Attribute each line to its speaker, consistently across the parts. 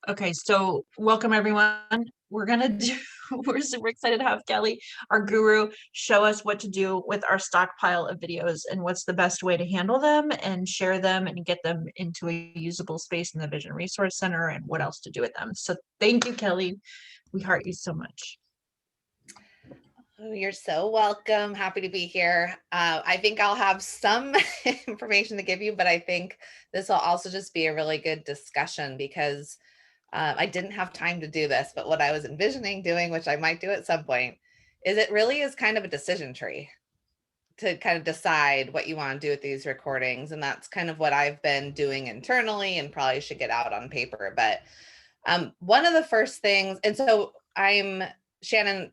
Speaker 1: Okay, so welcome everyone. We're super excited to have Kelly, our guru, show us what to do with our stockpile of videos and what's the best way to handle them and share them and get them into a usable space in the Vision Resource Center and what else to do with them. So thank you, Kelly. We heart you so much.
Speaker 2: Oh, you're so welcome. Happy to be here. I think I'll have some information to give you, but I think this will also just be a really good discussion because I didn't have time to do this, but what I was envisioning doing, which I might do at some point, is it really is kind of a decision tree to kind of decide what you want to do with these recordings. And that's kind of what I've been doing internally and probably should get out on paper. But one of the first things, and so Shannon,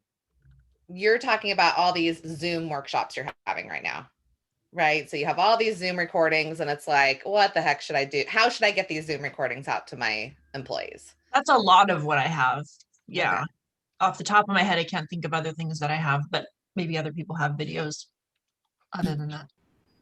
Speaker 2: you're talking about all these Zoom workshops you're having right now, right? So you have all these Zoom recordings and it's like, what the heck should I do? How should I get these Zoom recordings out to my employees?
Speaker 1: That's a lot of what I have.
Speaker 2: Okay.
Speaker 1: Yeah. Off the top of my head, I can't think of other things that I have, but maybe other people have videos other than that.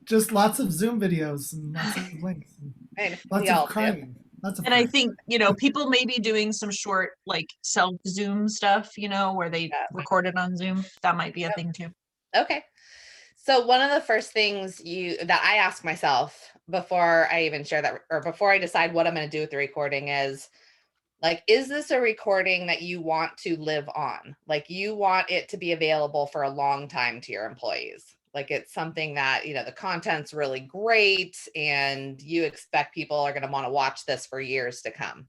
Speaker 3: Just lots of Zoom videos and lots of links. And lots of crying. Lots of
Speaker 1: And I
Speaker 3: crying.
Speaker 1: think, people may be doing some short, like self Zoom stuff, where they record it on Zoom. That might be a thing too.
Speaker 2: Okay. So one of the first things that I ask myself before I even share that, or before I decide what I'm going to do with the recording is like, is this a recording that you want to live on? Like you want it to be available for a long time to your employees. Like it's something that, the content's really great and you expect people are going to want to watch this for years to come.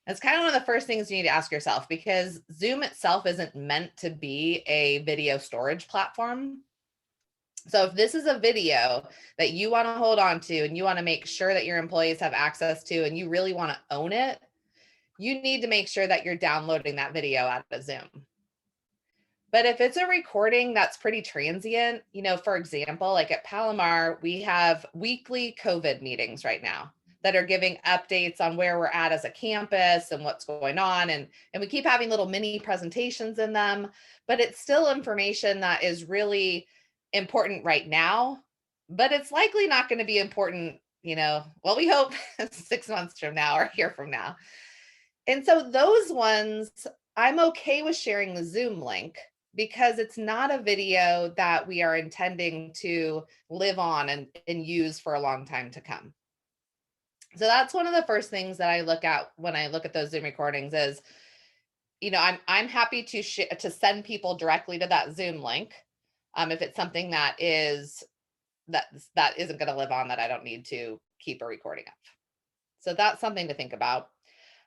Speaker 2: It's kind of one of the first things you need to ask yourself because Zoom itself isn't meant to be a video storage platform. So if this is a video that you want to hold on to and you want to make sure that your employees have access to and you really want to own it, you need to make sure that you're downloading that video out of Zoom. But if it's a recording that's pretty transient, for example, like at Palomar, we have weekly COVID meetings right now that are giving updates on where we're at as a campus and what's going on. And we keep having little mini presentations in them, but it's still information that is really important right now, but it's likely not going to be important, well, we hope 6 months from now or a year from now. And so those ones, I'm okay with sharing the Zoom link because it's not a video that we are intending to live on and use for a long time to come. So that's one of the first things that I look at when I look at those Zoom recordings is, I'm happy to send people directly to that Zoom link. If it's something that isn't going to live on, that I don't need to keep a recording of. So that's something to think about.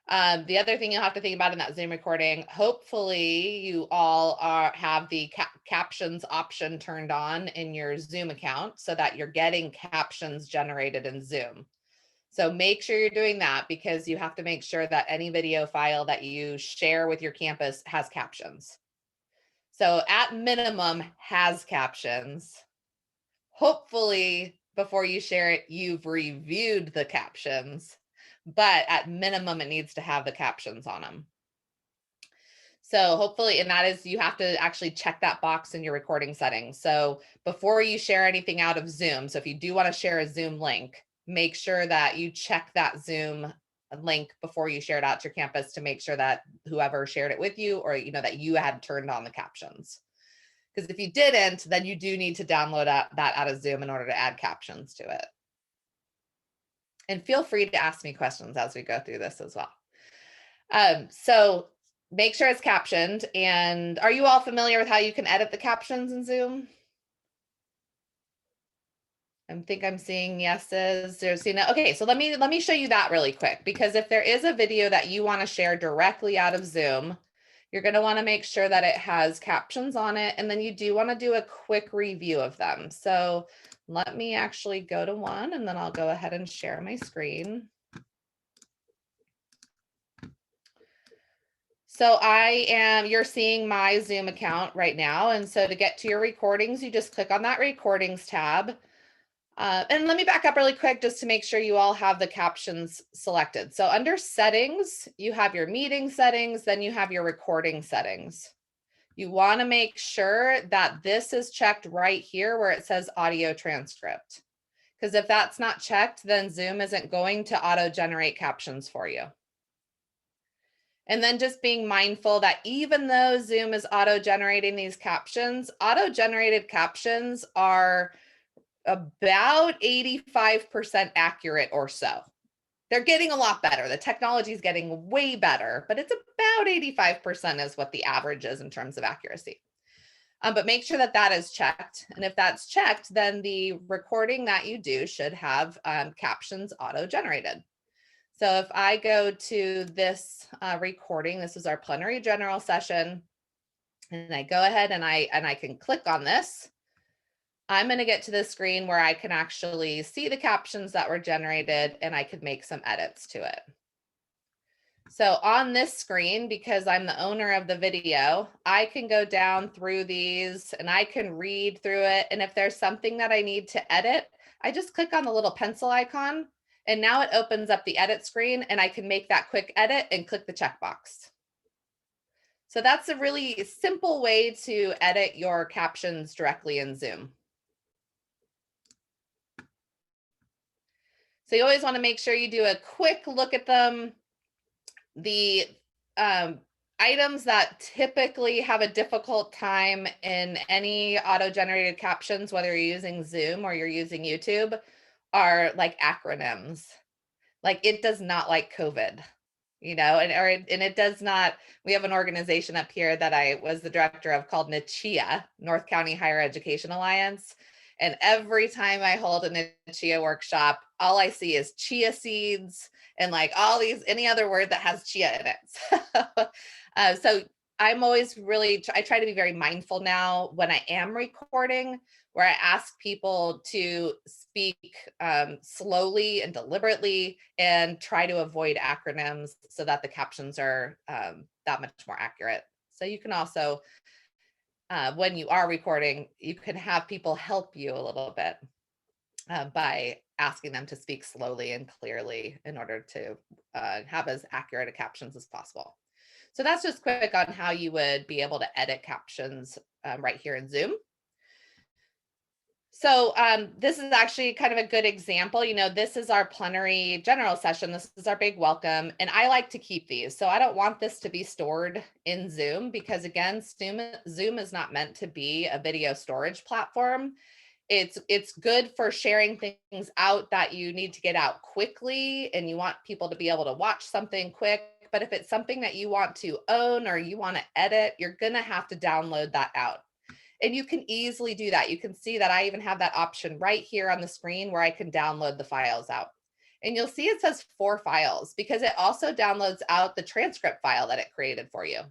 Speaker 2: The other thing you'll have to think about in that Zoom recording, hopefully you all have the captions option turned on in your Zoom account so that you're getting captions generated in Zoom. So make sure you're doing that because you have to make sure that any video file that you share with your campus has captions. So at minimum has captions. Hopefully before you share it, you've reviewed the captions, but at minimum, it needs to have the captions on them. So hopefully, and that is, you have to actually check that box in your recording settings. So before you share anything out of Zoom, so if you do want to share a Zoom link, make sure that you check that Zoom link before you share it out to your campus to make sure that whoever shared it with you, or that you had turned on the captions. Because if you didn't, then you do need to download that out of Zoom in order to add captions to it. And feel free to ask me questions as we go through this as well. So make sure it's captioned. And are you all familiar with how you can edit the captions in Zoom? I think I'm seeing yeses. Okay, so let me show you that really quick, because if there is a video that you want to share directly out of Zoom, you're going to want to make sure that it has captions on it. And then you do want to do a quick review of them. So let me actually go to one and then I'll go ahead and share my screen. So you're seeing my Zoom account right now. And so to get to your recordings, you just click on that recordings tab. And let me back up really quick just to make sure you all have the captions selected. So under settings, you have your meeting settings, then you have your recording settings. You want to make sure that this is checked right here where it says audio transcript. Because if that's not checked, then Zoom isn't going to auto-generate captions for you. And then just being mindful that even though Zoom is auto-generating these captions, auto-generated captions are about 85% accurate or so. They're getting a lot better. The technology is getting way better, but it's about 85% is what the average is in terms of accuracy. But make sure that that is checked. And if that's checked, then the recording that you do should have captions auto-generated. So if I go to this recording, this is our plenary general session, and I go ahead and I can click on this, I'm going to get to the screen where I can actually see the captions that were generated, and I could make some edits to it. So on this screen, because I'm the owner of the video, I can go down through these and I can read through it. And if there's something that I need to edit, I just click on the little pencil icon, and now it opens up the edit screen, and I can make that quick edit and click the checkbox. So that's a really simple way to edit your captions directly in Zoom. So you always want to make sure you do a quick look at them. The items that typically have a difficult time in any auto-generated captions, whether you're using Zoom or you're using YouTube, are like acronyms. Like, it does not like COVID, you know, and it does not. We have an organization up here that I was the director of called NCHEA, North County Higher Education Alliance. And every time I hold a NCHEA workshop, all I see is chia seeds and like all these, any other word that has chia in it. So I'm always really, I try to be very mindful now when I am recording, where I ask people to speak slowly and deliberately and try to avoid acronyms so that the captions are that much more accurate. So you can also, when you are recording, you can have people help you a little bit by asking them to speak slowly and clearly in order to have as accurate a captions as possible. So that's just quick on how you would be able to edit captions right here in Zoom. So this is actually kind of a good example. You know, this is our plenary general session. This is our big welcome. And I like to keep these. So I don't want this to be stored in Zoom because, again, Zoom is not meant to be a video storage platform. It's good for sharing things out that you need to get out quickly and you want people to be able to watch something quick. But if it's something that you want to own or you want to edit, you're going to have to download that out. And you can easily do that. You can see that I even have that option right here on the screen where I can download the files out. And you'll see it says 4 files because it also downloads out the transcript file that it created for you.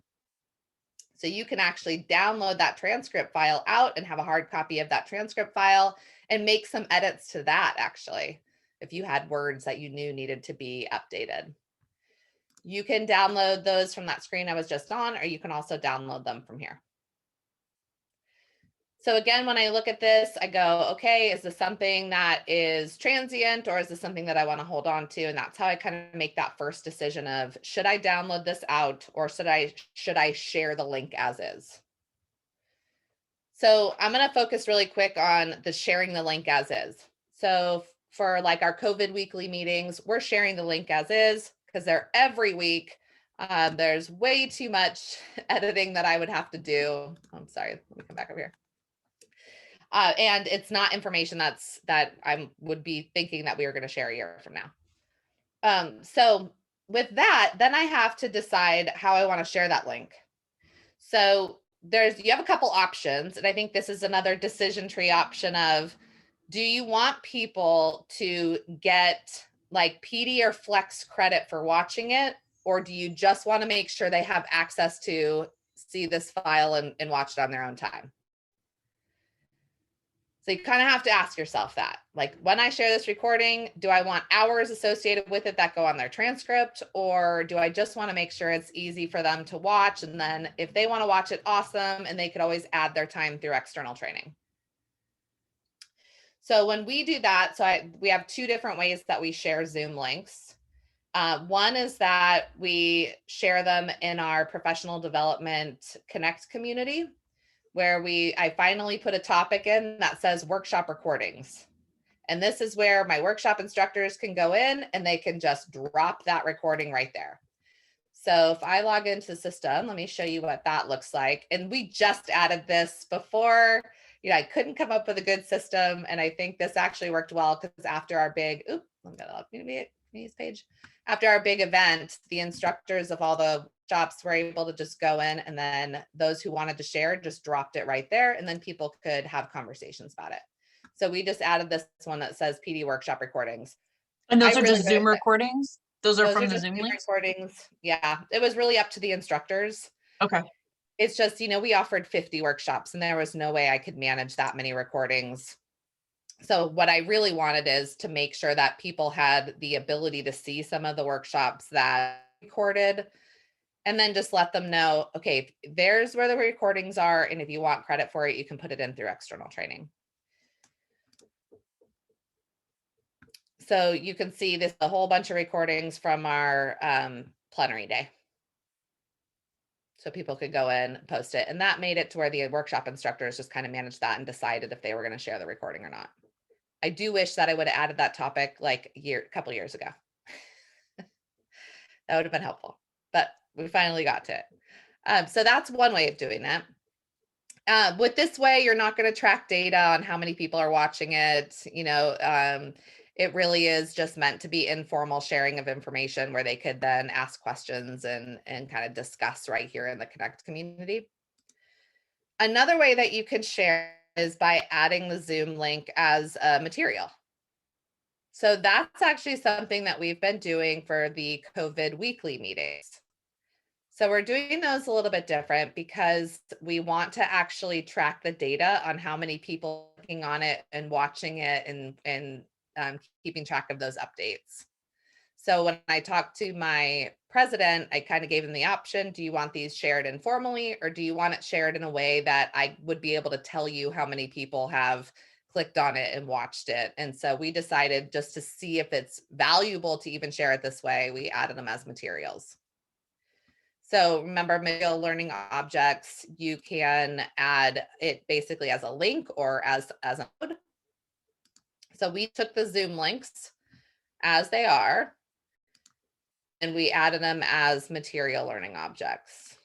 Speaker 2: So you can actually download that transcript file out and have a hard copy of that transcript file and make some edits to that, actually, if you had words that you knew needed to be updated. You can download those from that screen I was just on, or you can also download them from here. So again, when I look at this, I go, okay, is this something that is transient or is this something that I want to hold on to? And that's how I kind of make that first decision of, should I download this out or should I share the link as is? So I'm going to focus really quick on the sharing the link as is. So for like our COVID weekly meetings, we're sharing the link as is because they're every week. There's way too much editing that I would have to do. I'm sorry, let me come back over here. And it's not information that I would be thinking that we were going to share a year from now. So with that, then I have to decide how I want to share that link. So you have a couple options, and I think this is another decision tree option of, do you want people to get like PD or Flex credit for watching it, or do you just want to make sure they have access to see this file and watch it on their own time? So you kind of have to ask yourself that, like, when I share this recording, do I want hours associated with it that go on their transcript, or do I just want to make sure it's easy for them to watch? And then if they want to watch it, awesome. And they could always add their time through external training. So when we do that, we have 2 different ways that we share Zoom links. One is that we share them in our professional development Connect community, where I finally put a topic in that says workshop recordings. And this is where my workshop instructors can go in and they can just drop that recording right there. So if I log into the system, let me show you what that looks like. And we just added this before, I couldn't come up with a good system. And I think this actually worked well because after our big, page. After our big event, the instructors of all the shops were able to just go in, and then those who wanted to share just dropped it right there, and then people could have conversations about it. So we just added this one that says PD workshop recordings.
Speaker 1: And those are just Zoom recordings? Those are from the Zoom links?
Speaker 2: Recordings. Yeah, it was really up to the instructors.
Speaker 1: Okay.
Speaker 2: It's just, we offered 50 workshops and there was no way I could manage that many recordings. So what I really wanted is to make sure that people had the ability to see some of the workshops that recorded, and then just let them know, okay, there's where the recordings are. And if you want credit for it, you can put it in through external training. So you can see this, a whole bunch of recordings from our plenary day. So people could go in, post it, and that made it to where the workshop instructors just kind of managed that and decided if they were going to share the recording or not. I do wish that I would have added that topic like a couple years ago. That would have been helpful, but we finally got to it. So that's one way of doing that. With this way, you're not going to track data on how many people are watching it. It really is just meant to be informal sharing of information where they could then ask questions and kind of discuss right here in the Connect community. Another way that you can share is by adding the Zoom link as a material. So that's actually something that we've been doing for the COVID weekly meetings. So we're doing those a little bit different because we want to actually track the data on how many people are clicking on it and watching it and keeping track of those updates. So when I talked to my president, I kind of gave him the option, do you want these shared informally or do you want it shared in a way that I would be able to tell you how many people have clicked on it and watched it? And so we decided, just to see if it's valuable to even share it this way, we added them as materials. So remember, material learning objects, you can add it basically as a link or as a node. So we took the Zoom links as they are, and we added them as material learning objects.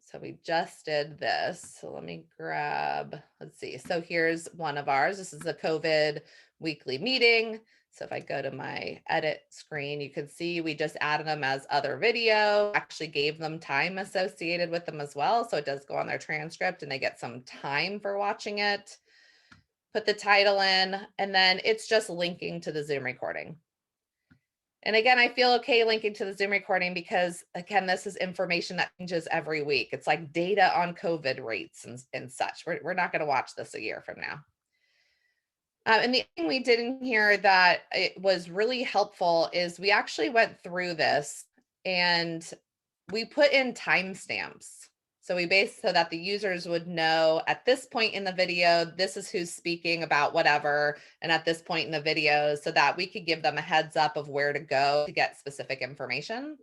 Speaker 2: So we just did this. So let me grab, let's see. So here's one of ours. This is a COVID weekly meeting. So if I go to my edit screen, you can see we just added them as other video, actually gave them time associated with them as well. So it does go on their transcript and they get some time for watching it. Put the title in, and then it's just linking to the Zoom recording. And again, I feel okay linking to the Zoom recording because, again, this is information that changes every week. It's like data on COVID rates and such. We're not going to watch this a year from now. And the thing we did in here that it was really helpful is we actually went through this and we put in timestamps. So we based so that the users would know at this point in the video, this is who's speaking about whatever. And at this point in the video, so that we could give them a heads up of where to go to get specific information.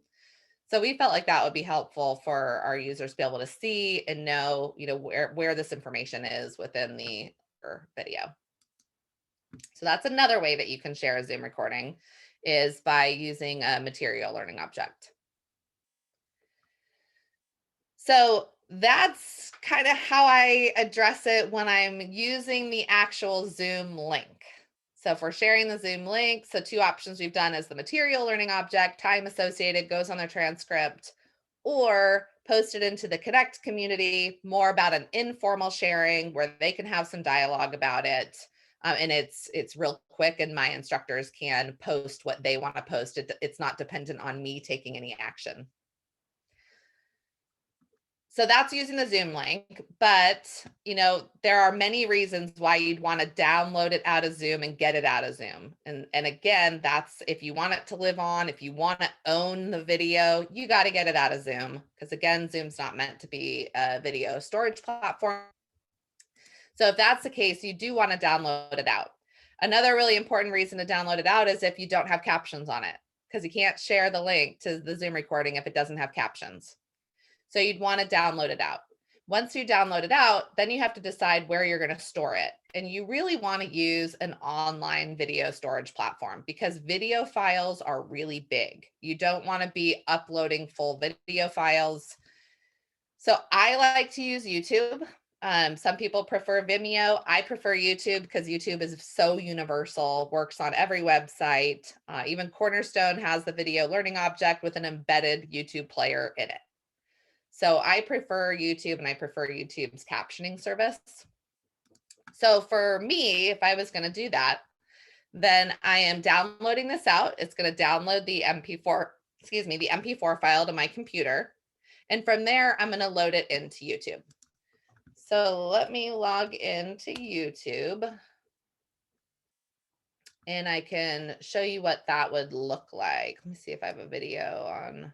Speaker 2: So we felt like that would be helpful for our users to be able to see and know, where this information is within the video. So that's another way that you can share a Zoom recording, is by using a material learning object. So that's kind of how I address it when I'm using the actual Zoom link. So for sharing the Zoom link, so two options we've done is the material learning object, time associated, goes on their transcript, or post it into the Connect community, more about an informal sharing where they can have some dialogue about it. And it's real quick and my instructors can post what they want to post. It's not dependent on me taking any action. So that's using the Zoom link, but there are many reasons why you'd want to download it out of Zoom and get it out of Zoom. And again, that's if you want it to live on, if you want to own the video, you got to get it out of Zoom, because again, Zoom's not meant to be a video storage platform. So if that's the case, you do want to download it out. Another really important reason to download it out is if you don't have captions on it, because you can't share the link to the Zoom recording if it doesn't have captions. So you'd want to download it out. Once you download it out, then you have to decide where you're going to store it. And you really want to use an online video storage platform because video files are really big. You don't want to be uploading full video files. So I like to use YouTube. Some people prefer Vimeo. I prefer YouTube because YouTube is so universal, works on every website. Even Cornerstone has the video learning object with an embedded YouTube player in it. So I prefer YouTube, and I prefer YouTube's captioning service. So for me, if I was going to do that, then I am downloading this out. It's going to download the the MP4 file to my computer. And from there, I'm going to load it into YouTube. So let me log into YouTube. And I can show you what that would look like. Let me see if I have a video on.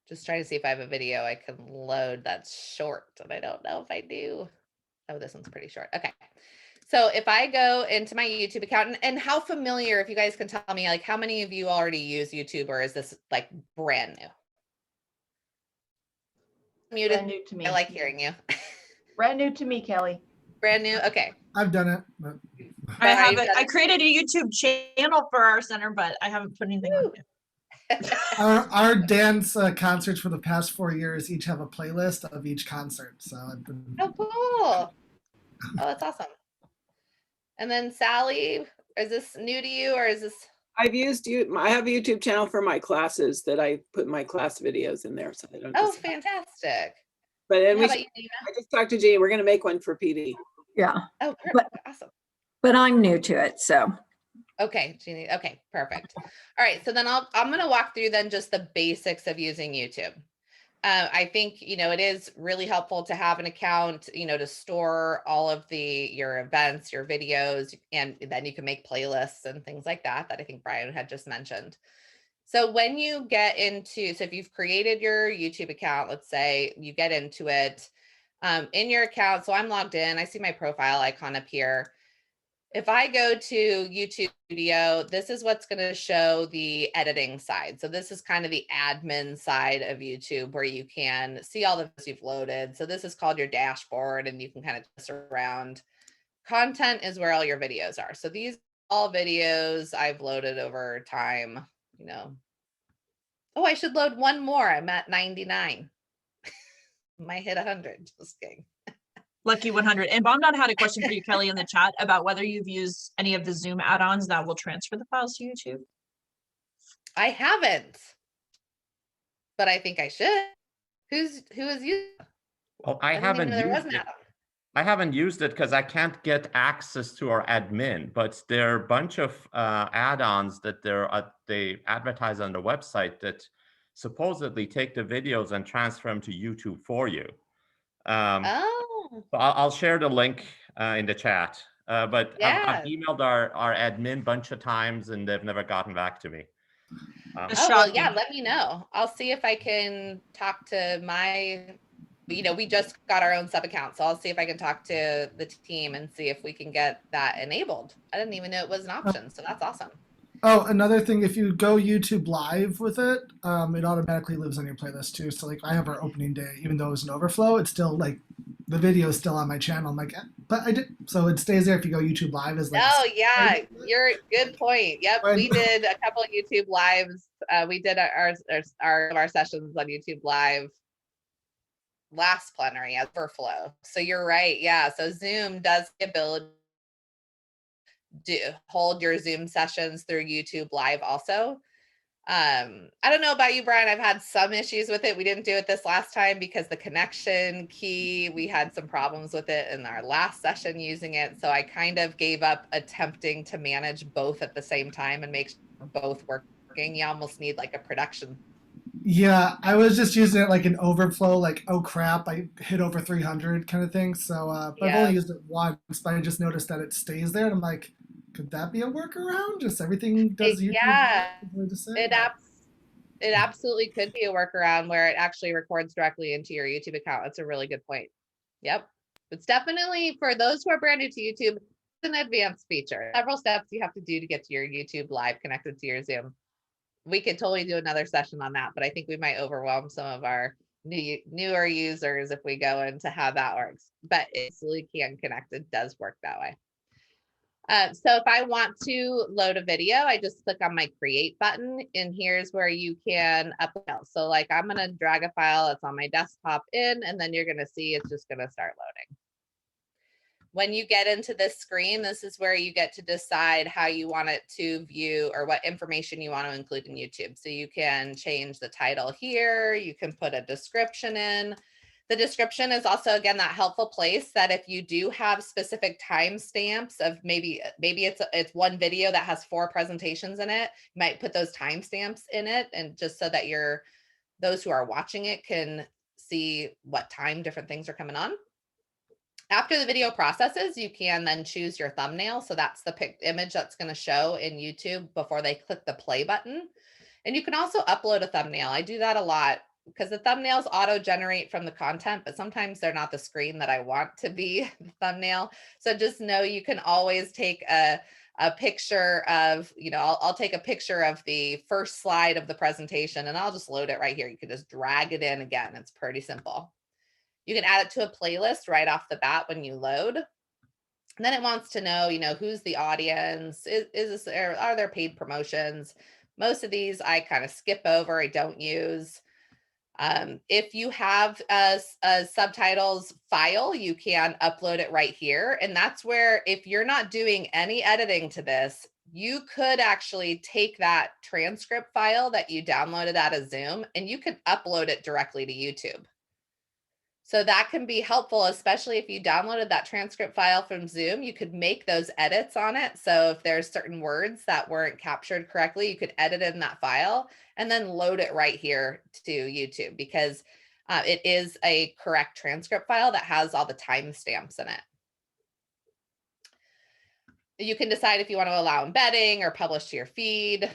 Speaker 2: Just trying to see if I have a video I can load that's short, and I don't know if I do. Oh, this one's pretty short. Okay. So if I go into my YouTube account, and how familiar, if you guys can tell me, like how many of you already use YouTube, or is this like brand new? Muted.
Speaker 4: Brand new to me.
Speaker 2: I like hearing you.
Speaker 4: Brand new to me, Kelly.
Speaker 2: Brand new. Okay.
Speaker 3: I've done it. But...
Speaker 1: I haven't. I created a YouTube channel for our center, but I haven't put anything on it.
Speaker 3: Our dance concerts for the past 4 years each have a playlist of each concert. So I've been...
Speaker 2: Oh, cool. Oh, that's awesome. And then Sally, is this new to you, or is this?
Speaker 5: I've used you. I have a YouTube channel for my classes that I put my class videos in there. So I don't.
Speaker 2: Oh, fantastic.
Speaker 5: But then
Speaker 2: I
Speaker 5: just talked to Jean. We're going to make one for PD.
Speaker 6: Yeah.
Speaker 2: Oh, perfect. Awesome.
Speaker 6: But I'm new to it, so.
Speaker 2: Okay, Jeannie. Okay, perfect. All right, so then I'm going to walk through then just the basics of using YouTube. I think, it is really helpful to have an account, to store all of your events, your videos, and then you can make playlists and things like that I think Brian had just mentioned. So when you get into, so if you've created your YouTube account, let's say you get into it in your account. So I'm logged in, I see my profile icon up here. If I go to YouTube Studio, this is what's going to show the editing side. So this is kind of the admin side of YouTube where you can see all the videos you've loaded. So this is called your dashboard, and you can kind of just around. Content is where all your videos are. So these are all videos I've loaded over time, Oh, I should load one more. I'm at 99. Might hit 100. Just kidding.
Speaker 1: Lucky 100. And Bomdon had a question for you, Kelly, in the chat about whether you've used any of the Zoom add-ons that will transfer the files to YouTube.
Speaker 2: I haven't, but I think I should. Who is you?
Speaker 7: Well, I haven't used it. I haven't used it because I can't get access to our admin, but there are a bunch of add-ons that they advertise on the website that supposedly take the videos and transfer them to YouTube for you. So I'll share the link in the chat, but I've emailed our admin a bunch of times and they've never gotten back to me.
Speaker 2: Well, yeah, let me know. I'll see if I can talk to we just got our own sub account, so I'll see if I can talk to the team and see if we can get that enabled. I didn't even know it was an option, so that's awesome.
Speaker 3: Oh, another thing, if you go YouTube live with it, it automatically lives on your playlist too. So like I have our opening day, even though it was an overflow, it's still like the video is still on my channel. I'm like, but I did, so it stays there if you go YouTube live as like.
Speaker 2: Oh yeah, you're good point. Yep, we did a couple of YouTube lives. We did our sessions on YouTube live last plenary as overflow. So you're right. Yeah. So Zoom does the ability to hold your Zoom sessions through YouTube live also. I don't know about you, Brian. I've had some issues with it. We didn't do it this last time because the connection key, we had some problems with it in our last session using it. So I kind of gave up attempting to manage both at the same time and make sure both working. You almost need like a production.
Speaker 3: Yeah, I was just using it like an overflow, like, oh crap, I hit over 300 kind of thing. So but I've only used it once, but I just noticed that it stays there. And I'm like, could that be a workaround? Just everything does YouTube?
Speaker 2: Yeah, it absolutely could be a workaround where it actually records directly into your YouTube account. That's a really good point. Yep. It's definitely, for those who are brand new to YouTube, it's an advanced feature. Several steps you have to do to get to your YouTube live connected to your Zoom. we could totally do another session on that, but I think we might overwhelm some of our newer users if we go into how that works. But it really can connect. It does work that way. So if I want to load a video, I just click on my create button, and here's where you can upload. So like I'm going to drag a file that's on my desktop in, and then you're going to see it's just going to start loading. When you get into this screen, this is where you get to decide how you want it to view or what information you want to include in YouTube. So you can change the title here. You can put a description in. The description is also, again, that helpful place that if you do have specific timestamps of maybe it's one video that has 4 presentations in it, you might put those timestamps in it, and just so that those who are watching it can see what time different things are coming on. After the video processes, you can then choose your thumbnail. So that's the image that's going to show in YouTube before they click the play button. And you can also upload a thumbnail. I do that a lot because the thumbnails auto-generate from the content, but sometimes they're not the screen that I want to be the thumbnail. So just know you can always take a picture of, I'll take a picture of the first slide of the presentation and I'll just load it right here. You can just drag it in again. It's pretty simple. You can add it to a playlist right off the bat when you load. And then it wants to know, who's the audience? Are there paid promotions? Most of these I kind of skip over. I don't use. If you have a subtitles file, you can upload it right here. And that's where, if you're not doing any editing to this, you could actually take that transcript file that you downloaded out of Zoom and you could upload it directly to YouTube. So that can be helpful, especially if you downloaded that transcript file from Zoom, you could make those edits on it. So if there's certain words that weren't captured correctly, you could edit in that file and then load it right here to YouTube, because it is a correct transcript file that has all the timestamps in it. You can decide if you want to allow embedding or publish to your feed.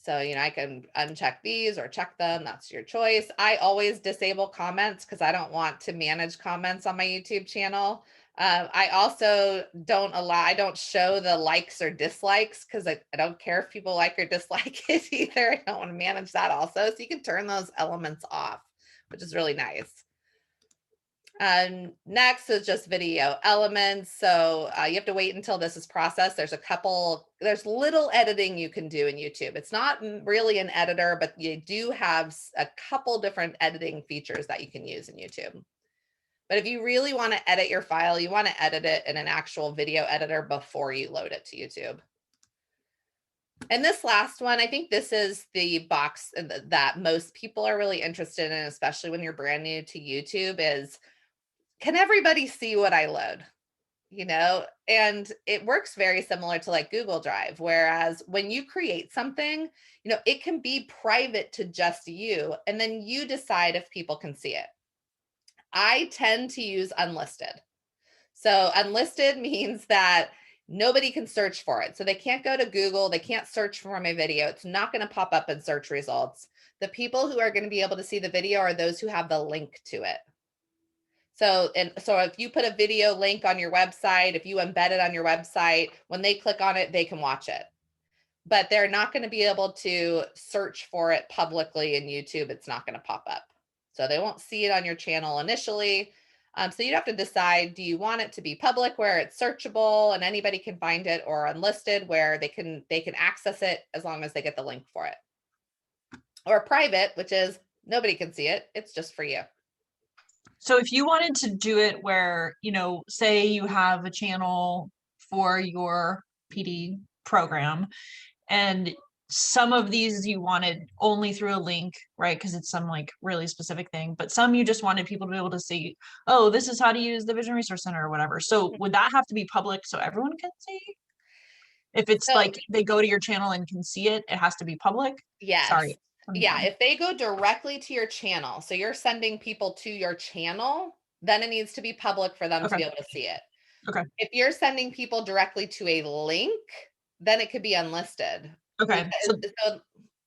Speaker 2: So, I can uncheck these or check them. That's your choice. I always disable comments because I don't want to manage comments on my YouTube channel. I also I don't show the likes or dislikes because I don't care if people like or dislike it either. I don't want to manage that also. So you can turn those elements off, which is really nice. Next is just video elements. So you have to wait until this is processed. There's little editing you can do in YouTube. It's not really an editor, but you do have a couple different editing features that you can use in YouTube. But if you really want to edit your file, you want to edit it in an actual video editor before you load it to YouTube. And this last one, I think this is the box that most people are really interested in, especially when you're brand new to YouTube, is, can everybody see what I load? And it works very similar to like Google Drive, whereas when you create something, it can be private to just you, and then you decide if people can see it. I tend to use unlisted. So unlisted means that nobody can search for it. So they can't go to Google, they can't search for my video. It's not going to pop up in search results. The people who are going to be able to see the video are those who have the link to it. So if you put a video link on your website, if you embed it on your website, when they click on it, they can watch it. But they're not going to be able to search for it publicly in YouTube. It's not going to pop up. So they won't see it on your channel initially. So you'd have to decide, do you want it to be public where it's searchable and anybody can find it, or unlisted where they can access it as long as they get the link for it? Or private, which is nobody can see it. It's just for you.
Speaker 1: So if you wanted to do it where, say you have a channel for your PD program and some of these you wanted only through a link, right? Because it's some like really specific thing, but some you just wanted people to be able to see, oh, this is how to use the Vision Resource Center or whatever. So would that have to be public so everyone can see? If it's like they go to your channel and can see it, it has to be public?
Speaker 2: Yes.
Speaker 1: Sorry.
Speaker 2: Yeah, if they go directly to your channel, so you're sending people to your channel, then it needs to be public for them to be able to see it.
Speaker 1: Okay.
Speaker 2: If you're sending people directly to a link, then it could be unlisted.
Speaker 1: Okay.
Speaker 2: So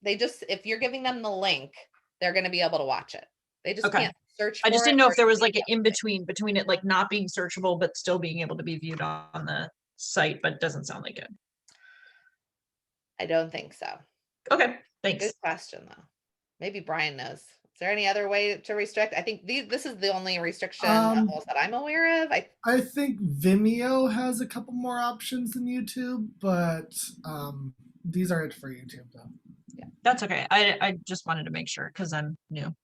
Speaker 2: they just, if you're giving them the link, they're going to be able to watch it. They just can't search for it.
Speaker 1: I just didn't know if there was like an in-between between it like not being searchable, but still being able to be viewed on the site, but it doesn't sound like it.
Speaker 2: I don't think so.
Speaker 1: Okay. Thanks.
Speaker 2: Good question though. Maybe Brian knows. Is there any other way to restrict? I think this is the only restriction levels that I'm aware of.
Speaker 3: I think Vimeo has a couple more options than YouTube, but these are it for YouTube though.
Speaker 2: Yeah,
Speaker 1: that's okay. I just wanted to make sure because I'm new.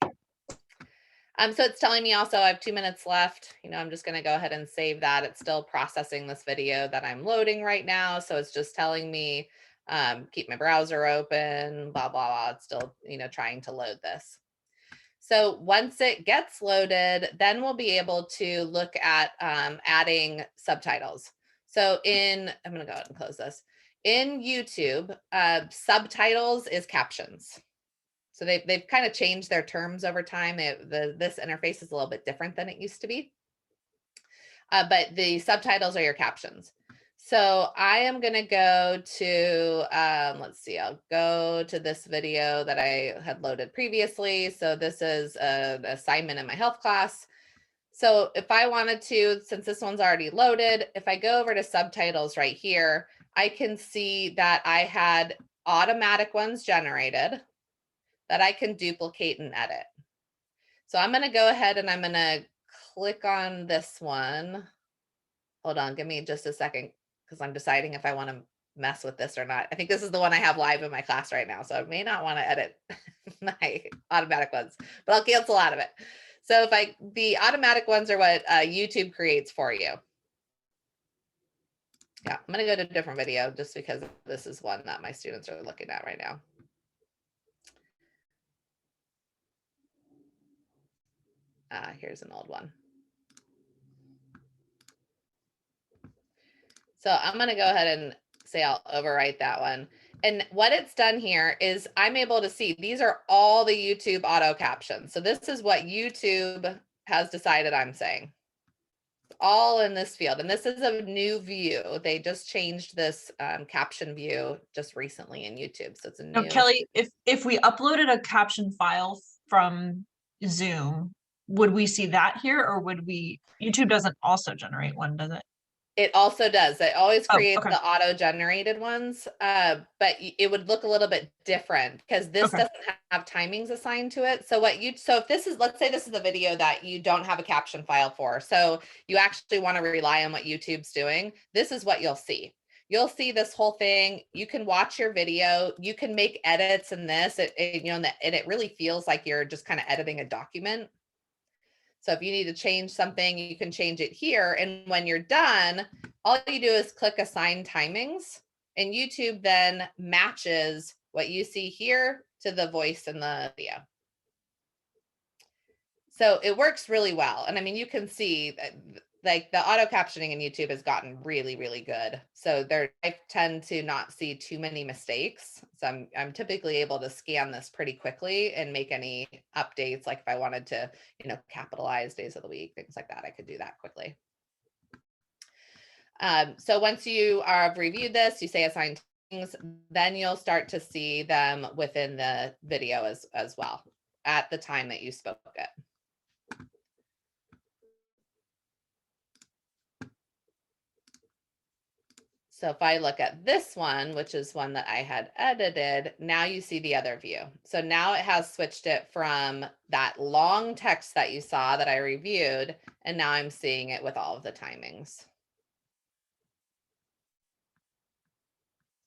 Speaker 2: So it's telling me also I have 2 minutes left. I'm just going to go ahead and save that. It's still processing this video that I'm loading right now. So it's just telling me keep my browser open, blah, blah, blah. It's still, trying to load this. So once it gets loaded, then we'll be able to look at adding subtitles. So I'm going to go ahead and close this. In YouTube, subtitles is captions. So they've kind of changed their terms over time. This interface is a little bit different than it used to be. But the subtitles are your captions. So I am going to go to, let's see, I'll go to this video that I had loaded previously. So this is an assignment in my health class. So if I wanted to, since this one's already loaded, if I go over to subtitles right here, I can see that I had automatic ones generated that I can duplicate and edit. So I'm going to go ahead and I'm going to click on this one. Hold on, give me just a second because I'm deciding if I want to mess with this or not. I think this is the one I have live in my class right now, so I may not want to edit my automatic ones, but I'll cancel out of it. So the automatic ones are what YouTube creates for you. Yeah, I'm going to go to a different video just because this is one that my students are looking at right now. Here's an old one. So I'm going to go ahead and say I'll overwrite that one. And what it's done here is I'm able to see these are all the YouTube auto captions. So this is what YouTube has decided I'm saying. All in this field. And this is a new view. They just changed this caption view just recently in YouTube. So it's a new.
Speaker 1: Now, Kelly, if we uploaded a caption file from Zoom, would we see that here, or would we? YouTube doesn't also generate one, does it?
Speaker 2: It also does. It always creates
Speaker 1: okay.
Speaker 2: the auto-generated ones, but it would look a little bit different because this doesn't have timings assigned to it. So if this is, let's say this is a video that you don't have a caption file for, so you actually want to rely on what YouTube's doing, this is what you'll see. You'll see this whole thing. You can watch your video. You can make edits in this, and it really feels like you're just kind of editing a document. So if you need to change something, you can change it here. And when you're done, all you do is click assign timings, and YouTube then matches what you see here to the voice in the video. So it works really well. And I mean, you can see that like the auto captioning in YouTube has gotten really, really good. So I tend to not see too many mistakes. So I'm typically able to scan this pretty quickly and make any updates. Like if I wanted to, capitalize days of the week, things like that, I could do that quickly. So once you have reviewed this, you say assign things, then you'll start to see them within the video as well at the time that you spoke it. So if I look at this one, which is one that I had edited, now you see the other view. So now it has switched it from that long text that you saw that I reviewed, and now I'm seeing it with all of the timings.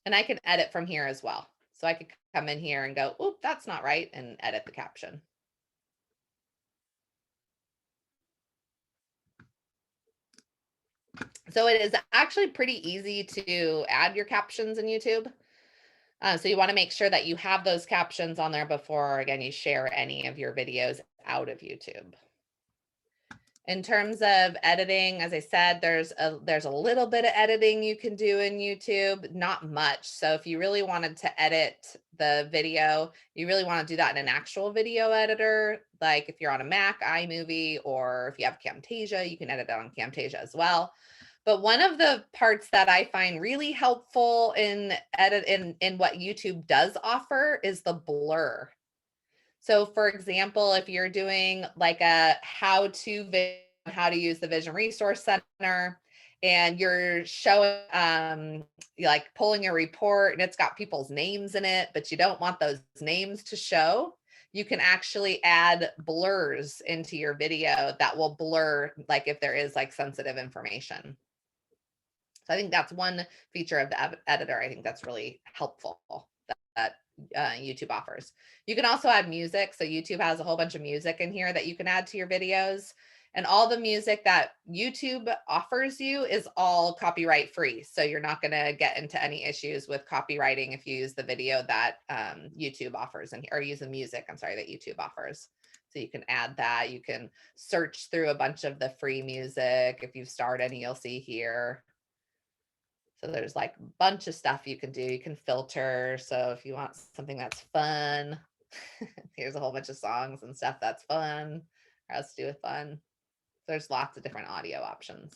Speaker 2: And I can edit from here as well. So I could come in here and go, oop, that's not right, and edit the caption. So it is actually pretty easy to add your captions in YouTube. So you want to make sure that you have those captions on there before, again, you share any of your videos out of YouTube. In terms of editing, as I said, there's a little bit of editing you can do in YouTube, not much. So if you really wanted to edit the video, you really want to do that in an actual video editor. Like if you're on a Mac, iMovie, or if you have Camtasia, you can edit it on Camtasia as well. But one of the parts that I find really helpful in what YouTube does offer is the blur. So for example, if you're doing like a how-to video on how to use the Vision Resource Center, and you're showing, like pulling a report and it's got people's names in it, but you don't want those names to show, you can actually add blurs into your video that will blur, like if there is like sensitive information. So I think that's one feature of the editor. I think that's really helpful that YouTube offers. You can also add music. So YouTube has a whole bunch of music in here that you can add to your videos. And all the music that YouTube offers you is all copyright free. So you're not going to get into any issues with copywriting if you use the video that YouTube offers, or use the music, I'm sorry, that YouTube offers. So you can add that. You can search through a bunch of the free music. If you've starred any, you'll see here. So there's like a bunch of stuff you can do. You can filter. So if you want something that's fun, here's a whole bunch of songs and stuff that's fun, or has to do with fun. There's lots of different audio options.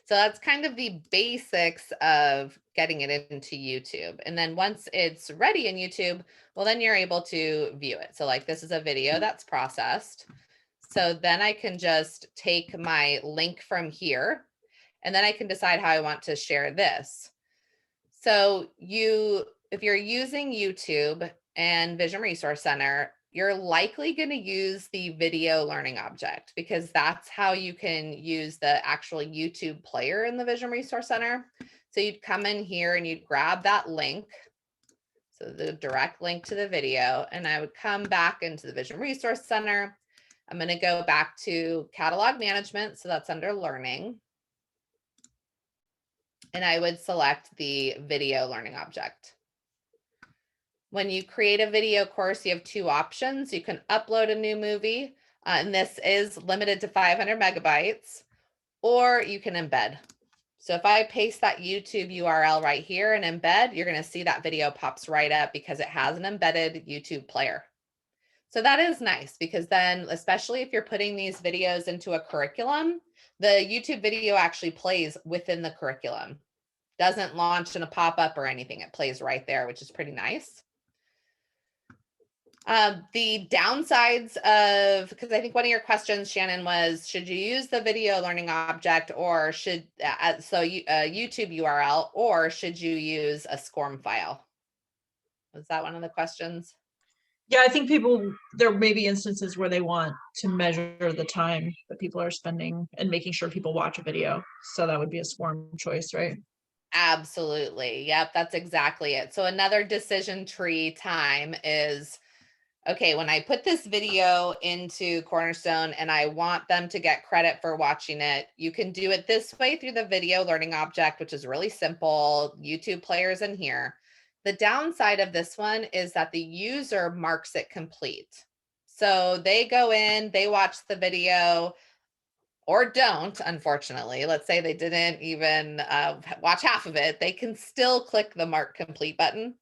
Speaker 2: So that's kind of the basics of getting it into YouTube. And then once it's ready in YouTube, well, then you're able to view it. So like this is a video that's processed. So then I can just take my link from here, and then I can decide how I want to share this. So if you're using YouTube and Vision Resource Center, you're likely going to use the video learning object, because that's how you can use the actual YouTube player in the Vision Resource Center. So you'd come in here and you'd grab that link, so the direct link to the video, and I would come back into the Vision Resource Center. I'm going to go back to catalog management, so that's under learning. And I would select the video learning object. When you create a video course, you have two options. You can upload a new movie, and this is limited to 500 megabytes, or you can embed. So if I paste that YouTube URL right here and embed, you're going to see that video pops right up because it has an embedded YouTube player. So that is nice, because then, especially if you're putting these videos into a curriculum, the YouTube video actually plays within the curriculum. Doesn't launch in a pop-up or anything. It plays right there, which is pretty nice. The downsides of, because I think one of your questions, Shannon, was, should you use the video learning object, or should, YouTube URL, or should you use a SCORM file? Was that one of the questions?
Speaker 1: Yeah, I think there may be instances where they want to measure the time that people are spending and making sure people watch a video. So that would be a SCORM choice, right?
Speaker 2: Absolutely. Yep, that's exactly it. So another decision tree time is, okay, when I put this video into Cornerstone and I want them to get credit for watching it, you can do it this way through the video learning object, which is really simple. YouTube players in here. The downside of this one is that the user marks it complete. So they go in, they watch the video, or don't, unfortunately. Let's say they didn't even watch half of it. They can still click the mark complete button.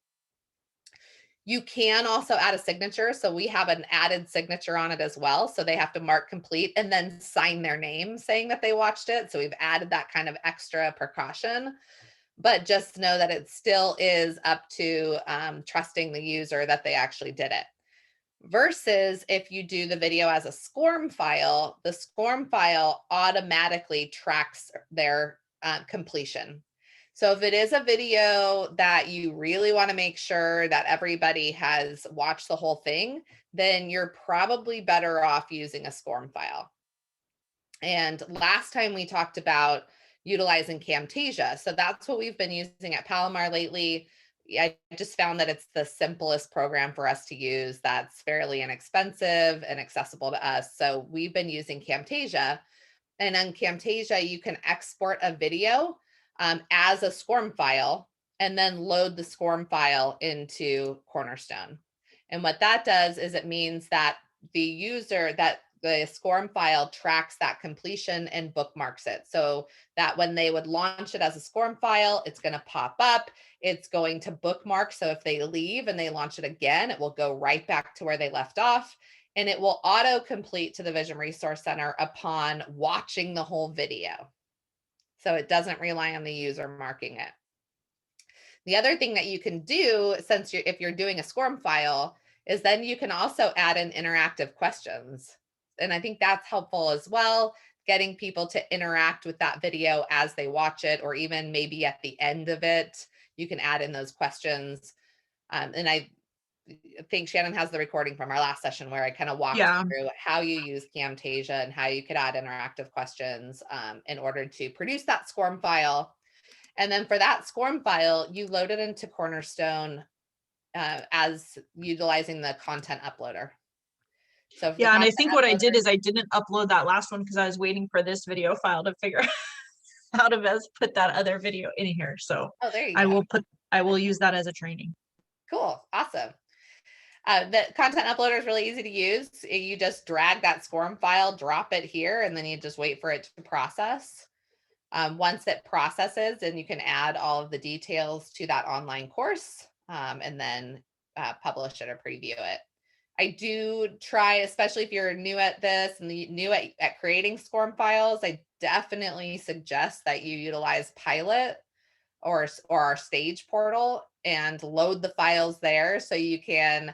Speaker 2: You can also add a signature. So we have an added signature on it as well. So they have to mark complete and then sign their name saying that they watched it. So we've added that kind of extra precaution. But just know that it still is up to trusting the user that they actually did it. Versus if you do the video as a SCORM file, the SCORM file automatically tracks their completion. So if it is a video that you really want to make sure that everybody has watched the whole thing, then you're probably better off using a SCORM file. And last time we talked about utilizing Camtasia. So that's what we've been using at Palomar lately. I just found that it's the simplest program for us to use that's fairly inexpensive and accessible to us. So we've been using Camtasia. And on Camtasia, you can export a video as a SCORM file and then load the SCORM file into Cornerstone. And what that does is it means that the SCORM file tracks that completion and bookmarks it, so that when they would launch it as a SCORM file, it's going to pop up, it's going to bookmark. So if they leave and they launch it again, it will go right back to where they left off, and it will auto complete to the Vision Resource Center upon watching the whole video. So it doesn't rely on the user marking it. The other thing that you can do, if you're doing a SCORM file, is then you can also add in interactive questions. And I think that's helpful as well. getting people to interact with that video as they watch it, or even maybe at the end of it, you can add in those questions. And I think Shannon has the recording from our last session where I kind of walked through how you use Camtasia and how you could add interactive questions in order to produce that SCORM file. And then for that SCORM file, you load it into Cornerstone as utilizing the content uploader. So
Speaker 1: yeah, and I think what I did is I didn't upload that last one because I was waiting for this video file to figure out how to best put that other video in here. So
Speaker 2: there you go.
Speaker 1: I will use that as a training.
Speaker 2: Cool, awesome. The content uploader is really easy to use. You just drag that SCORM file, drop it here, and then you just wait for it to process. Once it processes, then you can add all of the details to that online course and then publish it or preview it. I do try, especially if you're new at this and new at creating SCORM files, I definitely suggest that you utilize Pilot or our Stage portal and load the files there so you can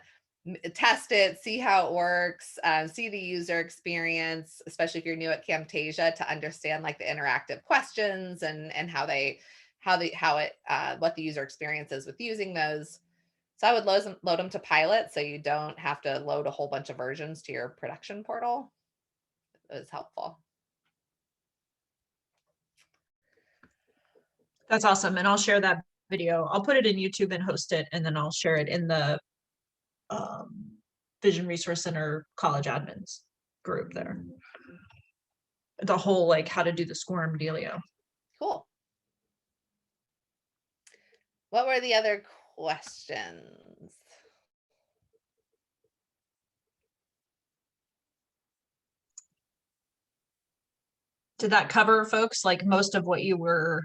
Speaker 2: test it, see how it works, see the user experience, especially if you're new at Camtasia, to understand like the interactive questions and what the user experience is with using those. So I would load them to Pilot so you don't have to load a whole bunch of versions to your production portal. It was helpful.
Speaker 1: That's awesome. And I'll share that video. I'll put it in YouTube and host it, and then I'll share it in the Vision Resource Center college admins group there. The whole like how to do the SCORM dealio.
Speaker 2: Cool. What were the other questions?
Speaker 1: Did that cover, folks, like most of what you were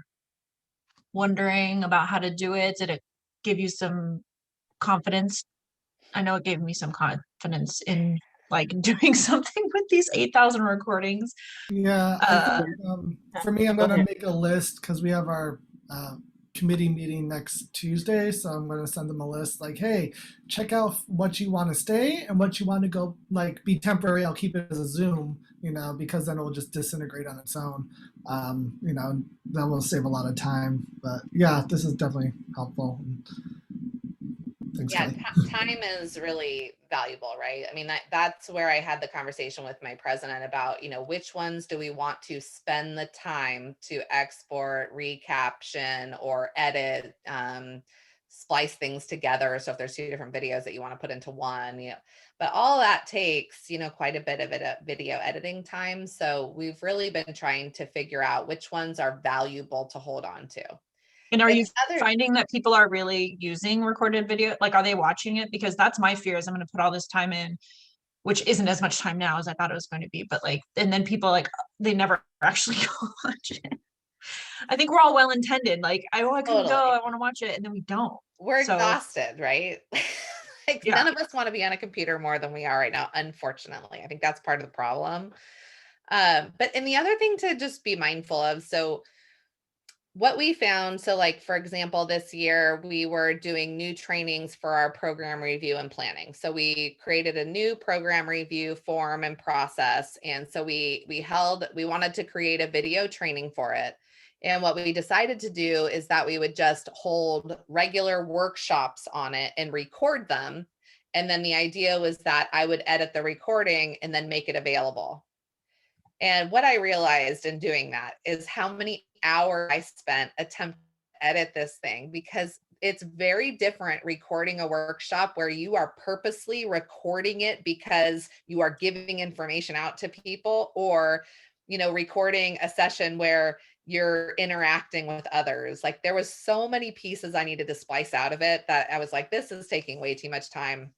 Speaker 1: wondering about how to do it? Did it give you some confidence? I know it gave me some confidence in like doing something with these 8,000 recordings.
Speaker 3: Yeah, I think, for me, I'm going to make a list because we have our committee meeting next Tuesday. So I'm going to send them a list like, hey, check out what you want to stay and what you want to go like be temporary. I'll keep it as a Zoom, because then it will just disintegrate on its own. That will save a lot of time. But yeah, this is definitely helpful. Thanks,
Speaker 2: yeah,
Speaker 3: Kelly.
Speaker 2: time is really valuable, right? I mean, that's where I had the conversation with my president about, which ones do we want to spend the time to export, recaption, or edit, splice things together. So if there's two different videos that you want to put into one, but all that takes, quite a bit of video editing time. So we've really been trying to figure out which ones are valuable to hold on to.
Speaker 1: And are you finding that people are really using recorded video? Like, are they watching it? Because that's my fear is I'm going to put all this time in, which isn't as much time now as I thought it was going to be. But like, and then people like, they never actually go watch it. I think we're all well-intended. Like, I can go, I want to watch it. And then we don't.
Speaker 2: We're exhausted, right? None of us want to be on a computer more than we are right now, unfortunately. I think that's part of the problem. And the other thing to just be mindful of, so what we found, so like, for example, this year we were doing new trainings for our program review and planning. So we created a new program review form and process. And so we wanted to create a video training for it. And what we decided to do is that we would just hold regular workshops on it and record them. And then the idea was that I would edit the recording and then make it available. And what I realized in doing that is how many hours I spent attempting to edit this thing, because it's very different recording a workshop where you are purposely recording it because you are giving information out to people, or, recording a session where you're interacting with others. Like, there was so many pieces I needed to splice out of it that I was like, this is taking way too much time.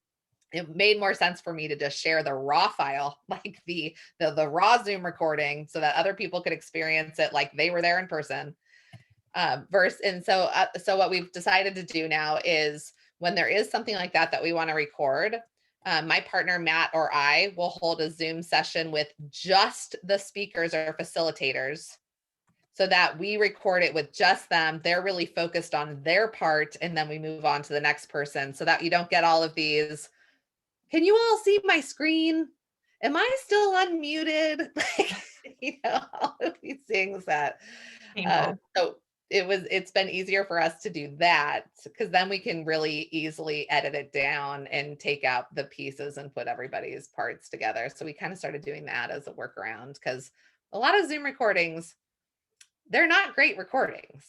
Speaker 2: It made more sense for me to just share the raw file, like the raw Zoom recording, so that other people could experience it like they were there in person. So what we've decided to do now is when there is something like that we want to record, my partner Matt or I will hold a Zoom session with just the speakers or facilitators, so that we record it with just them. They're really focused on their part, and then we move on to the next person, so that you don't get all of these, can you all see my screen? Am I still unmuted? all of these things that,
Speaker 1: Painful.
Speaker 2: so it's been easier for us to do that because then we can really easily edit it down and take out the pieces and put everybody's parts together. So we kind of started doing that as a workaround because a lot of Zoom recordings, they're not great recordings,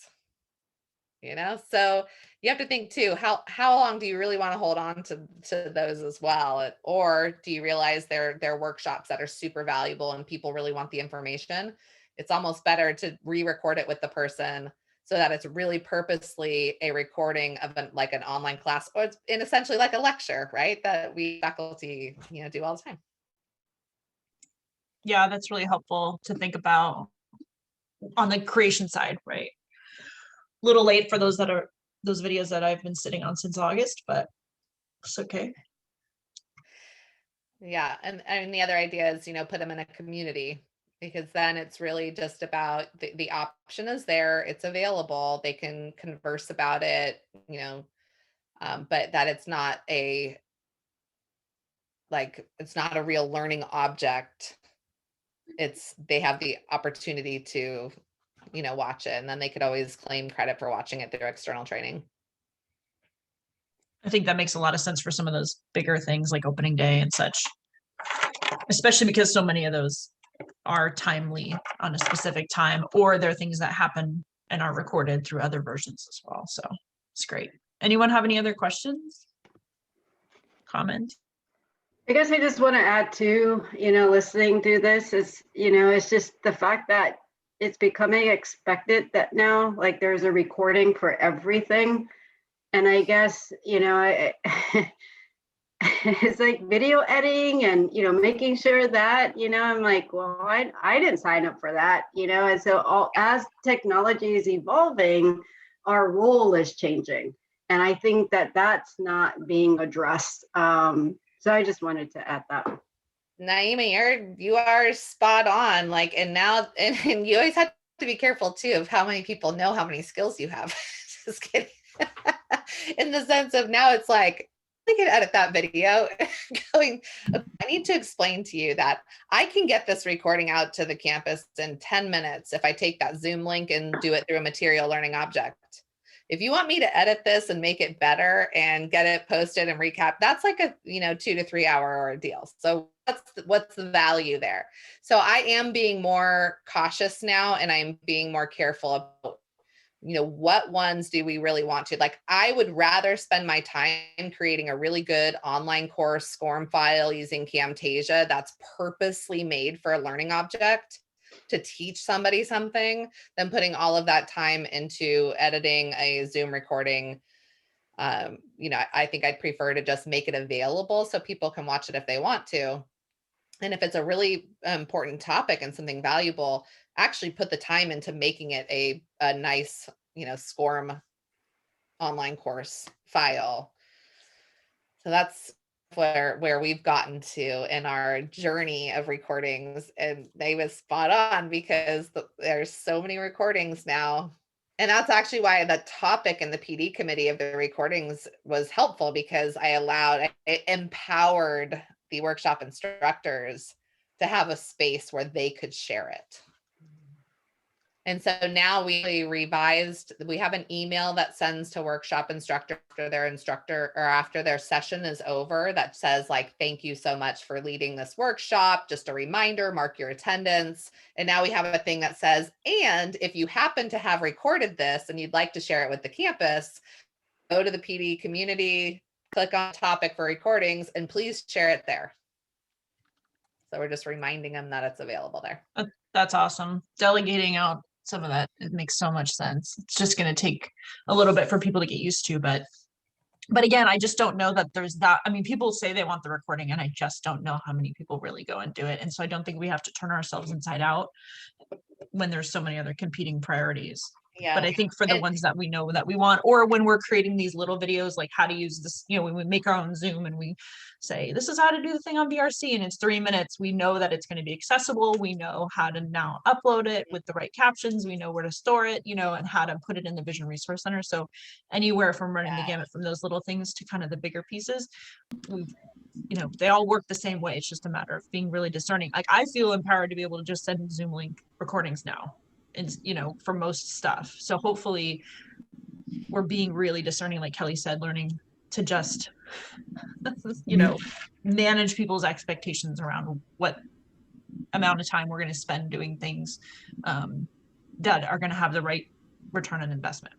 Speaker 2: so you have to think too, how long do you really want to hold on to those as well? Or do you realize they're workshops that are super valuable and people really want the information? It's almost better to re-record it with the person so that it's really purposely a recording of like an online class, or it's essentially like a lecture, right? That we faculty, do all the time.
Speaker 1: Yeah, that's really helpful to think about on the creation side, right? Little late for those videos that I've been sitting on since August, but it's okay.
Speaker 2: Yeah, and the other idea is, put them in a community, because then it's really just about the option is there, it's available, they can converse about it, but that it's not a real learning object. They have the opportunity to, watch it, and then they could always claim credit for watching it through external training.
Speaker 1: I think that makes a lot of sense for some of those bigger things like opening day and such, especially because so many of those are timely on a specific time, or they're things that happen and are recorded through other versions as well. So it's great. Anyone have any other questions? Comment?
Speaker 8: I guess I just want to add to, listening through this is, it's just the fact that it's becoming expected that now, like, there's a recording for everything. And I guess, it's like video editing and, making sure that, I'm like, well, I didn't sign up for that, and so as technology is evolving, our role is changing. And I think that that's not being addressed. So I just wanted to add that.
Speaker 2: Naima, you are spot on. Like, and now, and you always have to be careful too of how many people know how many skills you have. Just kidding. In the sense of now it's like, I can edit that video going, okay, I need to explain to you that I can get this recording out to the campus in 10 minutes if I take that Zoom link and do it through a material learning object. If you want me to edit this and make it better and get it posted and recap, that's like a 2 to 3 hour ordeal. So what's the value there? So I am being more cautious now, and I'm being more careful about, what ones do we really want to? Like, I would rather spend my time creating a really good online course SCORM file using Camtasia that's purposely made for a learning object to teach somebody something than putting all of that time into editing a Zoom recording. I think I'd prefer to just make it available so people can watch it if they want to. And if it's a really important topic and something valuable, actually put the time into making it a nice, SCORM online course file. So that's where we've gotten to in our journey of recordings, and they was spot on because there's so many recordings now. And that's actually why the topic in the PD committee of the recordings was helpful, because I empowered the workshop instructors to have a space where they could share it. And so now we have an email that sends to workshop instructor after their session is over that says, like, thank you so much for leading this workshop. Just a reminder, mark your attendance. And now we have a thing that says, and if you happen to have recorded this and you'd like to share it with the campus, go to the PD community, click on topic for recordings, and please share it there. So we're just reminding them that it's available there.
Speaker 1: That's awesome. Delegating out some of that, it makes so much sense. It's just going to take a little bit for people to get used to, but again, I just don't know that there's that. I mean, people say they want the recording, and I just don't know how many people really go and do it. And so I don't think we have to turn ourselves inside out when there's so many other competing priorities.
Speaker 2: Yeah.
Speaker 1: But I think for the ones that we know that we want, or when we're creating these little videos, like how to use this, you know, when we make our own Zoom and we say, this is how to do the thing on VRC and it's 3 minutes, we know that it's going to be accessible. We know how to now upload it with the right captions. We know where to store it, you know, and how to put it in the Vision Resource Center. So anywhere from running the gamut from those little things to kind of the bigger pieces, we've, you know, they all work the same way. It's just a matter of being really discerning. Like I feel empowered to be able to just send Zoom link recordings now. And you know, for most stuff. So hopefully we're being really discerning, like Kelly said, learning to just, you know, manage people's expectations around what amount of time we're going to spend doing things that are going to have the right return on investment.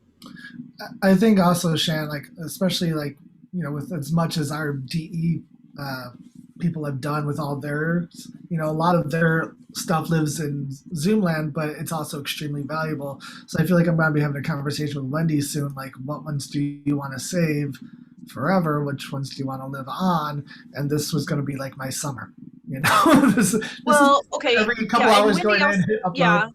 Speaker 3: I think also, Shan, like, especially like, you know, with as much as our DE people have done with all their, you know, a lot of their stuff lives in Zoomland, but it's also extremely valuable. So I feel like I'm going to be having a conversation with Wendy soon, like what ones do you want to save forever? Which ones do you want to live on? And this was going to be like my summer, you know? this
Speaker 1: Well,
Speaker 3: is
Speaker 1: okay.
Speaker 3: every couple hours going in, hit upload.
Speaker 1: Yeah.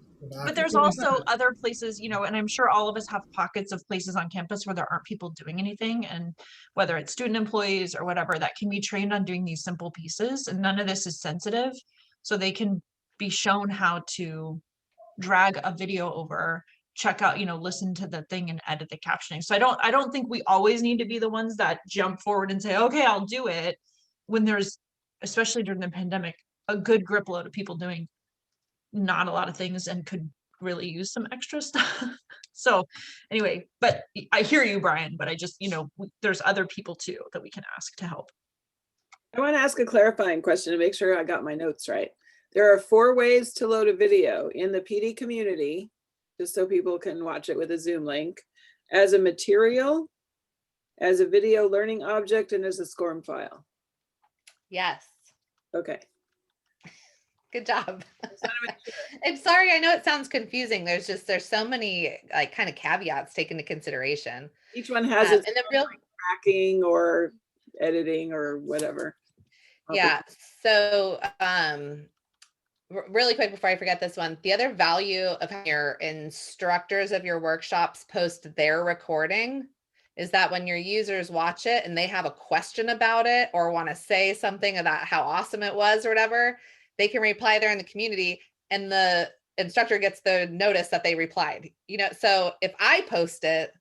Speaker 1: But there's also other places, you know, and I'm sure all of us have pockets of places on campus where there aren't people doing anything. And whether it's student employees or whatever, that can be trained on doing these simple pieces. And none of this is sensitive. So they can be shown how to drag a video over, check out, you know, listen to the thing and edit the captioning. So I don't think we always need to be the ones that jump forward and say, okay, I'll do it, when there's, especially during the pandemic, a good grip load of people doing not a lot of things and could really use some extra stuff. So anyway, but I hear you, Brian, but I just, you know, there's other people too that we can ask to help.
Speaker 5: I want to ask a clarifying question to make sure I got my notes right. There are 4 ways to load a video in the PD community, just so people can watch it with a Zoom link, as a material, as a video learning object, and as a SCORM file.
Speaker 2: Yes.
Speaker 5: Okay.
Speaker 2: Good job. I'm sorry, I know it sounds confusing. There's so many like kind of caveats taken into consideration.
Speaker 5: Each one has its
Speaker 2: and the real
Speaker 5: tracking or editing or whatever.
Speaker 2: Yeah. So really quick before I forget this one, the other value of having your instructors of your workshops post their recording is that when your users watch it and they have a question about it or want to say something about how awesome it was or whatever, they can reply there in the community and the instructor gets the notice that they replied, you know. So if I post it,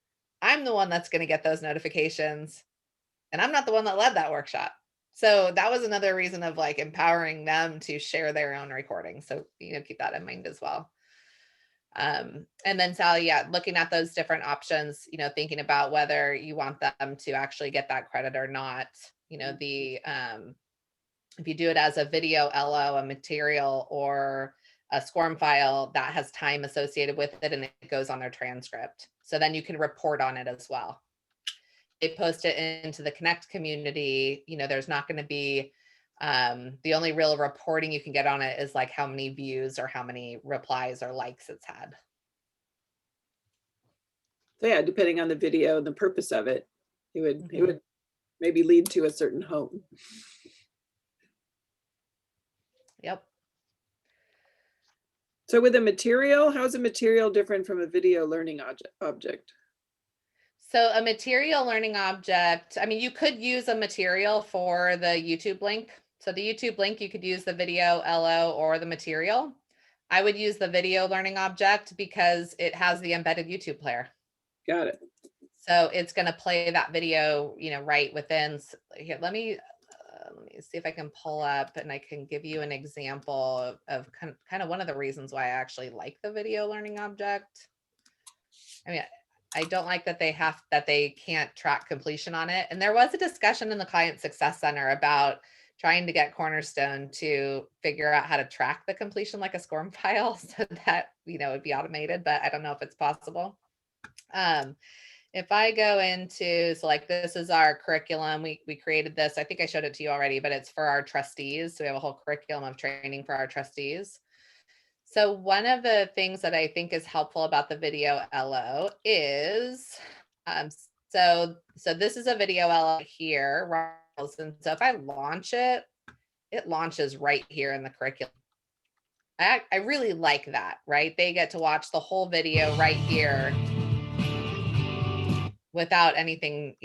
Speaker 2: I'm the one that's going to get those notifications and I'm not the one that led that workshop. So that was another reason of like empowering them to share their own recording. So, you know, keep that in mind as well. And then Sally, yeah, looking at those different options, you know, thinking about whether you want them to actually get that credit or not, you know, the, if you do it as a video LO, a material, or a SCORM file, that has time associated with it and it goes on their transcript. So then you can report on it as well. They post it into the Connect community, you know, there's not going to be, the only real reporting you can get on it is like how many views or how many replies or likes it's had.
Speaker 5: So yeah, depending on the video and the purpose of it, it would maybe lead to a certain home.
Speaker 2: Yep.
Speaker 5: So with a material, how is a material different from a video learning object?
Speaker 2: So a material learning object, I mean, you could use a material for the YouTube link. So the YouTube link, you could use the video LO or the material. I would use the video learning object because it has the embedded YouTube player.
Speaker 5: Got it.
Speaker 2: So it's going to play that video, you know, right within. Here, let me see if I can pull up and I can give you an example of kind of one of the reasons why I actually like the video learning object. I mean, I don't like that they can't track completion on it. And there was a discussion in the Client Success Center about trying to get Cornerstone to figure out how to track the completion like a SCORM file so that, you know, it'd be automated, but I don't know if it's possible. If I go into, so like this is our curriculum, we created this, I think I showed it to you already, but it's for our trustees. So we have a whole curriculum of training for our trustees. So one of the things that I think is helpful about the video LO is, so this is a video LO here. And so if I launch it, it launches right here in the curriculum. I really like that, right? They get to watch the whole video right here without anything,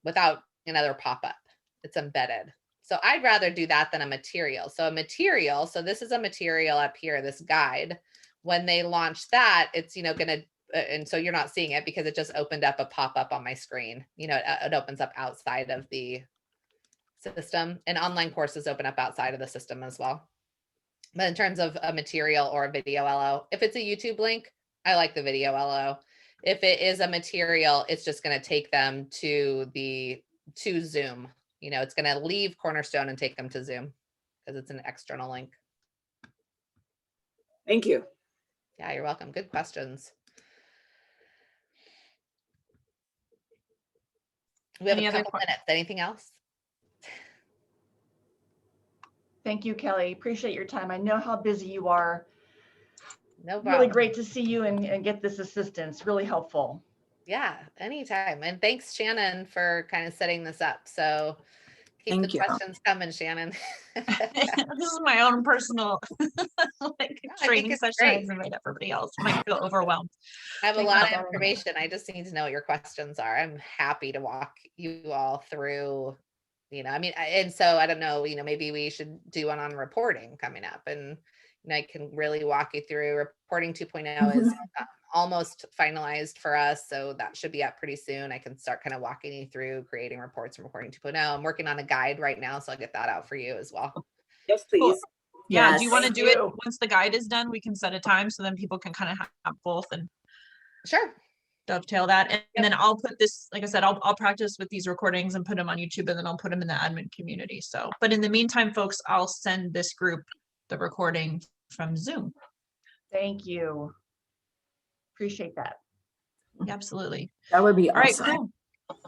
Speaker 2: without another pop-up. It's embedded. So I'd rather do that than a material. So a material, so this is a material up here, this guide. When they launch that, it's, you know, gonna, and so you're not seeing it because it just opened up a pop-up on my screen. You know, it opens up outside of the system, and online courses open up outside of the system as well. But in terms of a material or a video LO, if it's a YouTube link, I like the video LO. If it is a material, it's just going to take them to Zoom. You know, it's going to leave Cornerstone and take them to Zoom because it's an external link.
Speaker 5: Thank you.
Speaker 2: Yeah, you're welcome. Good questions. We have
Speaker 1: Any
Speaker 2: a
Speaker 1: other
Speaker 2: couple minutes. Anything else?
Speaker 4: Thank you, Kelly. Appreciate your time. I know how busy you are.
Speaker 2: No problem.
Speaker 4: Really great to see you and get this assistance. Really helpful.
Speaker 2: Yeah, anytime. And thanks, Shannon, for kind of setting this up. So keep
Speaker 6: Thank
Speaker 2: the
Speaker 6: you.
Speaker 2: questions coming, Shannon.
Speaker 1: This is my own personal like training
Speaker 2: it's
Speaker 1: session. I
Speaker 2: great.
Speaker 1: invite everybody else. Might feel overwhelmed.
Speaker 2: I have a
Speaker 4: Thank
Speaker 2: lot
Speaker 4: you.
Speaker 2: of information. I just need to know what your questions are. I'm happy to walk you all through, you know, I mean, and so I don't know, you know, maybe we should do one on reporting coming up, and you know, I can really walk you through. Reporting 2.0 is almost finalized for us, so that should be up pretty soon. I can start kind of walking you through creating reports from Reporting 2.0. I'm working on a guide right now, so I'll get that out for you as well.
Speaker 5: Yes, please.
Speaker 1: Cool. Yeah, do you
Speaker 6: Yes.
Speaker 1: want to
Speaker 4: Thank
Speaker 1: do it
Speaker 4: you.
Speaker 1: once the guide is done? We can set a time so then people can kind of have both and
Speaker 2: Sure.
Speaker 1: dovetail that. And
Speaker 2: Yep.
Speaker 1: then I'll put this, like I said, I'll practice with these recordings and put them on YouTube, and then I'll put them in the admin community. So, but in the meantime, folks, I'll send this group the recording from Zoom.
Speaker 4: Thank you. Appreciate that.
Speaker 1: Absolutely.
Speaker 6: That would be
Speaker 1: All right,
Speaker 6: awesome.
Speaker 1: cool.